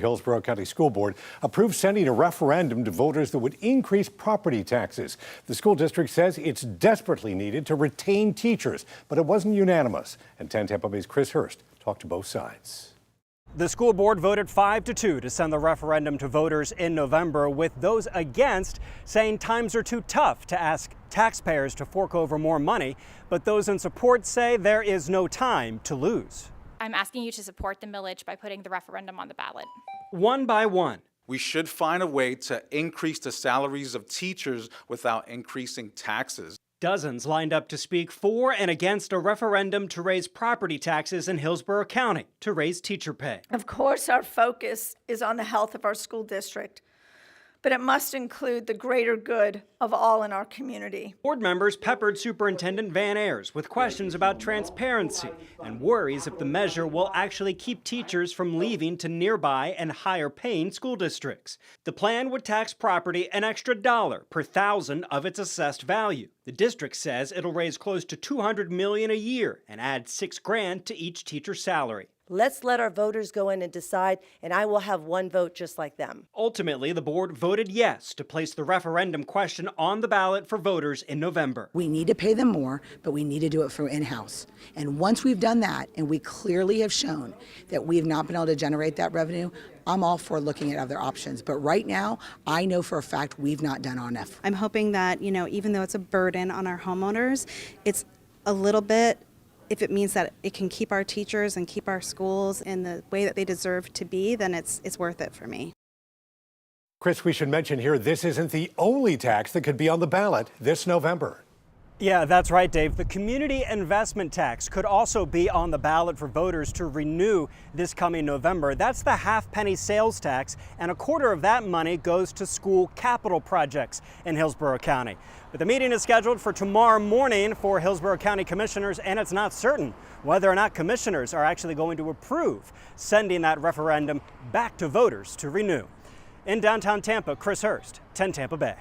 Hillsborough County School Board approved sending a referendum to voters that would increase property taxes. The school district says it's desperately needed to retain teachers, but it wasn't unanimous. And 10 Tampa Bay's Chris Hurst talked to both sides. The school board voted 5-2 to send the referendum to voters in November, with those against saying times are too tough to ask taxpayers to fork over more money. But those in support say there is no time to lose. I'm asking you to support the millage by putting the referendum on the ballot. One by one. We should find a way to increase the salaries of teachers without increasing taxes. Dozens lined up to speak for and against a referendum to raise property taxes in Hillsborough County to raise teacher pay. Of course, our focus is on the health of our school district, but it must include the greater good of all in our community. Board members peppered Superintendent Van Ayers with questions about transparency and worries if the measure will actually keep teachers from leaving to nearby and higher-paying school districts. The plan would tax property an extra $1 per thousand of its assessed value. The district says it'll raise close to $200 million a year and add $6,000 to each teacher's salary. Let's let our voters go in and decide, and I will have one vote just like them. Ultimately, the board voted yes to place the referendum question on the ballot for voters in November. We need to pay them more, but we need to do it for in-house. And once we've done that, and we clearly have shown that we've not been able to generate that revenue, I'm all for looking at other options. But right now, I know for a fact we've not done enough. I'm hoping that, even though it's a burden on our homeowners, it's a little bit, if it means that it can keep our teachers and keep our schools in the way that they deserve to be, then it's worth it for me. Chris, we should mention here, this isn't the only tax that could be on the ballot this November. Yeah, that's right, Dave. The community investment tax could also be on the ballot for voters to renew this coming November. That's the half-penny sales tax, and a quarter of that money goes to school capital projects in Hillsborough County. But the meeting is scheduled for tomorrow morning for Hillsborough County commissioners, and it's not certain whether or not commissioners are actually going to approve sending that referendum back to voters to renew. In downtown Tampa, Chris Hurst, 10 Tampa Bay.